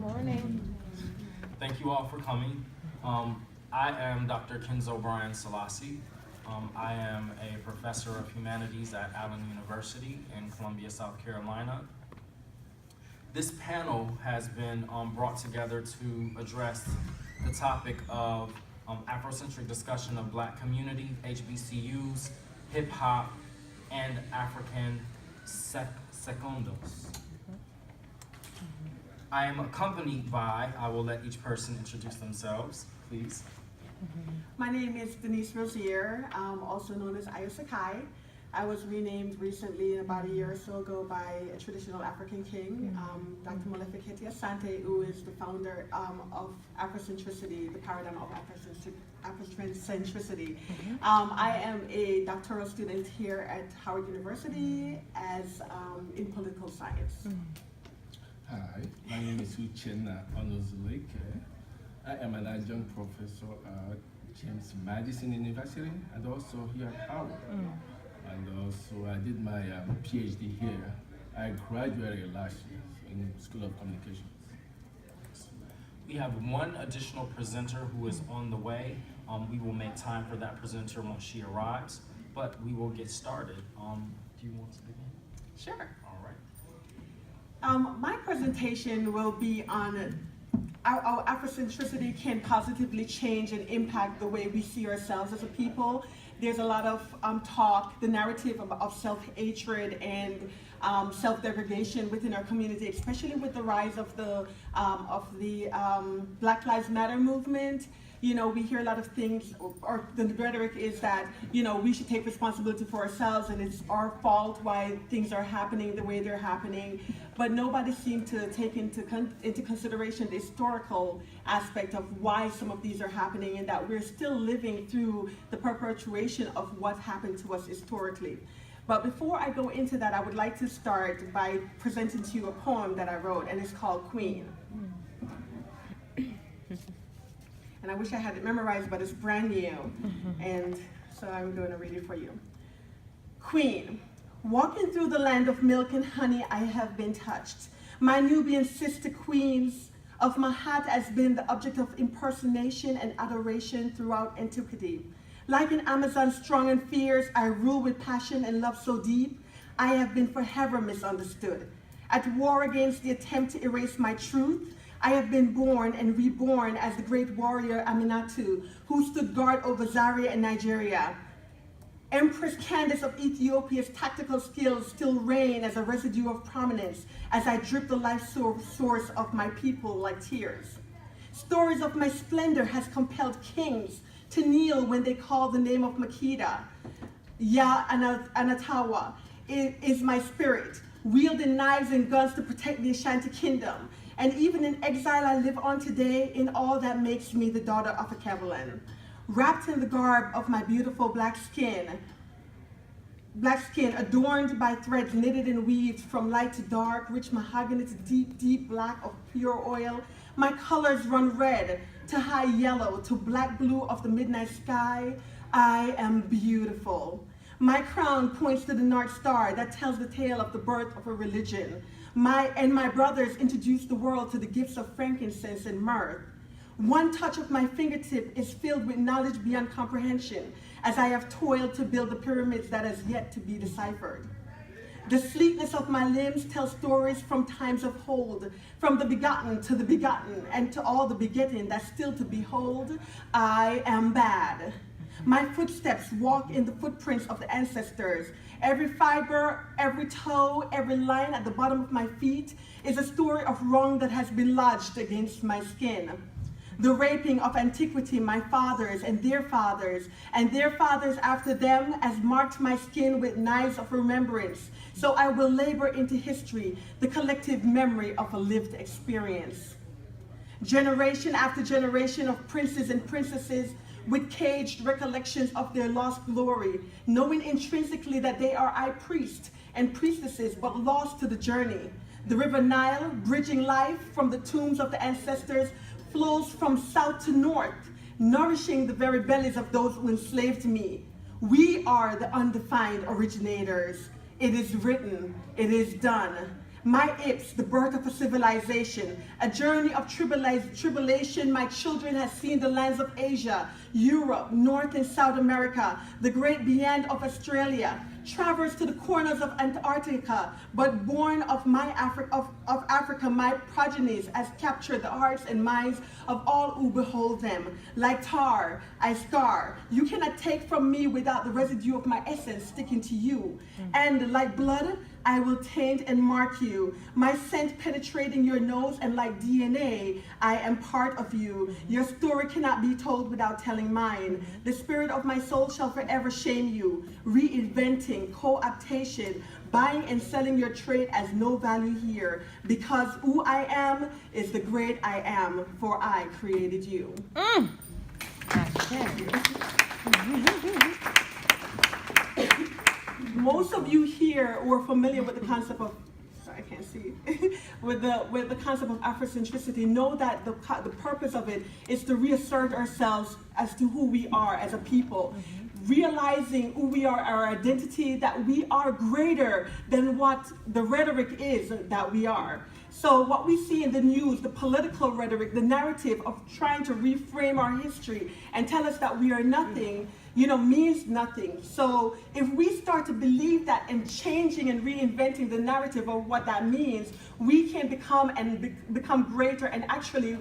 morning. Thank you all for coming. I am Dr. Kenzo Brian Selassie. I am a professor of humanities at Allen University in Columbia, South Carolina. This panel has been brought together to address the topic of Afrocentric discussion of Black community, HBCUs, hip hop, and African secondos. I am accompanied by, I will let each person introduce themselves, please. My name is Denise Rozier, also known as Ayo Sekai. I was renamed recently, about a year or so ago, by a traditional African king, Dr. Molefi Kete Asante, who is the founder of Afrocentricity, the paradigm of Afrocentricity. I am a doctoral student here at Howard University as in political science. Hi, my name is Uchenna Onozuleke. I am an adjunct professor at James Madison University and also here at Howard. And also I did my PhD here. I graduated last year in the School of Communications. We have one additional presenter who is on the way. We will make time for that presenter once she arrives, but we will get started. Do you want to begin? Sure. All right. My presentation will be on how Afrocentricity can positively change and impact the way we see ourselves as a people. There's a lot of talk, the narrative of self-hatred and self-degradation within our community, especially with the rise of the Black Lives Matter movement. You know, we hear a lot of things, or the rhetoric is that, you know, we should take responsibility for ourselves and it's our fault why things are happening the way they're happening. But nobody seemed to take into consideration the historical aspect of why some of these are happening and that we're still living through the perpetuation of what happened to us historically. But before I go into that, I would like to start by presenting to you a poem that I wrote, and it's called Queen. And I wish I had it memorized, but it's brand new. And so I'm going to read it for you. Queen, walking through the land of milk and honey, I have been touched. My Nubian sister queens of my heart has been the object of impersonation and adoration throughout antiquity. Like an Amazon strong and fierce, I rule with passion and love so deep, I have been forever misunderstood. At war against the attempt to erase my truth, I have been born and reborn as the great warrior Aminatu, who stood guard over Zaria and Nigeria. Empress Candace of Ethiopia's tactical skills still reign as a residue of prominence as I drip the life source of my people like tears. Stories of my splendor has compelled kings to kneel when they call the name of Makeda. Ya Anatawa is my spirit, wielding knives and guns to protect the Ashanti kingdom. And even in exile, I live on today in all that makes me the daughter of a Kabalan. Wrapped in the garb of my beautiful black skin adorned by threads knitted and weaved from light to dark, rich mahogany to deep, deep black of pure oil. My colors run red to high yellow to black blue of the midnight sky. I am beautiful. My crown points to the North Star that tells the tale of the birth of a religion. My brothers introduced the world to the gifts of frankincense and myrrh. One touch of my fingertip is filled with knowledge beyond comprehension, as I have toiled to build the pyramids that has yet to be deciphered. The sleekness of my limbs tells stories from times of old, from the begotten to the begotten, and to all the begetting that's still to behold. I am bad. My footsteps walk in the footprints of the ancestors. Every fiber, every toe, every line at the bottom of my feet is a story of wrong that has been lodged against my skin. The raping of antiquity, my fathers and their fathers after them has marked my skin with knives of remembrance. So I will labor into history, the collective memory of a lived experience. Generation after generation of princes and princesses with caged recollections of their lost glory, knowing intrinsically that they are high priests and priestesses, but lost to the journey. The river Nile, bridging life from the tombs of the ancestors, flows from south to north, nourishing the very bellies of those who enslaved me. We are the undefined originators. It is written, it is done. My Ips, the birth of a civilization, a journey of tribulation. My children have seen the lands of Asia, Europe, North and South America, the great beyond of Australia, traversed to the corners of Antarctica, but born of Africa, my progenies has captured the hearts and minds of all who behold them. Like tar, I scar. You cannot take from me without the residue of my essence sticking to you. And like blood, I will taint and mark you. My scent penetrating your nose, and like DNA, I am part of you. Your story cannot be told without telling mine. The spirit of my soul shall forever shame you. Reinventing, co-optation, buying and selling your trade as no value here. Because who I am is the great I am, for I created you. Most of you here who are familiar with the concept of, sorry, I can't see, with the concept of Afrocentricity know that the purpose of it is to reassert ourselves as to who we are as a people. Realizing who we are, our identity, that we are greater than what the rhetoric is that we are. So what we see in the news, the political rhetoric, the narrative of trying to reframe our history and tell us that we are nothing, means nothing. So if we start to believe that and changing and reinventing the narrative of what that means, we can become greater and actually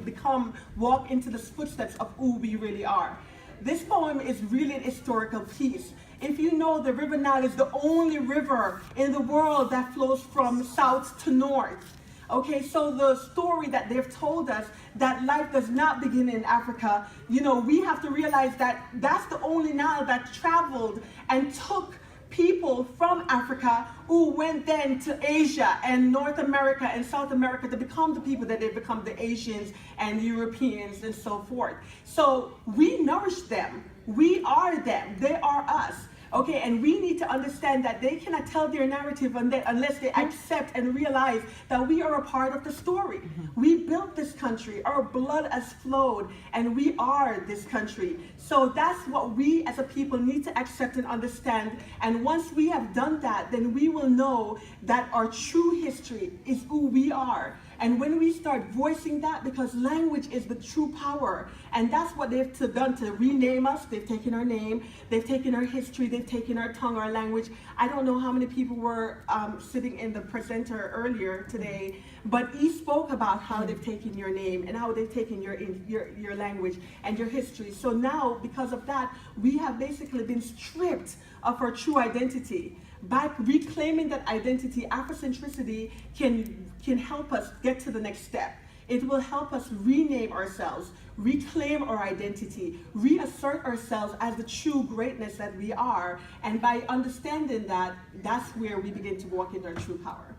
walk into the footsteps of who we really are. This poem is really an historical piece. If you know, the River Nile is the only river in the world that flows from south to north. Okay, so the story that they've told us that life does not begin in Africa, we have to realize that that's the only Nile that traveled and took people from Africa who went then to Asia and North America and South America to become the people that they've become, the Asians and Europeans and so forth. So we nourish them. We are them. They are us. Okay, and we need to understand that they cannot tell their narrative unless they accept and realize that we are a part of the story. We built this country, our blood has flowed, and we are this country. So that's what we as a people need to accept and understand. And once we have done that, then we will know that our true history is who we are. And when we start voicing that, because language is the true power, and that's what they've done to rename us. They've taken our name, they've taken our history, they've taken our tongue, our language. I don't know how many people were sitting in the presenter earlier today, but he spoke about how they've taken your name and how they've taken your language and your history. So now, because of that, we have basically been stripped of our true identity. By reclaiming that identity, Afrocentricity can help us get to the next step. It will help us rename ourselves, reclaim our identity, reassert ourselves as the true greatness that we are. And by understanding that, that's where we begin to walk in our true power.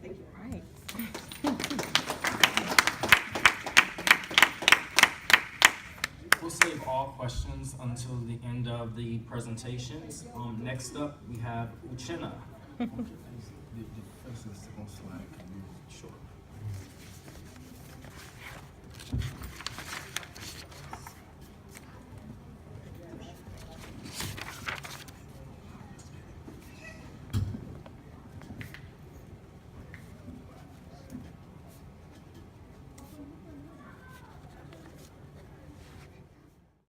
Thank you. Right. We'll save all questions until the end of the presentations. Next up, we have Uchenna. Okay, please. The first and second slide. Can you... Sure.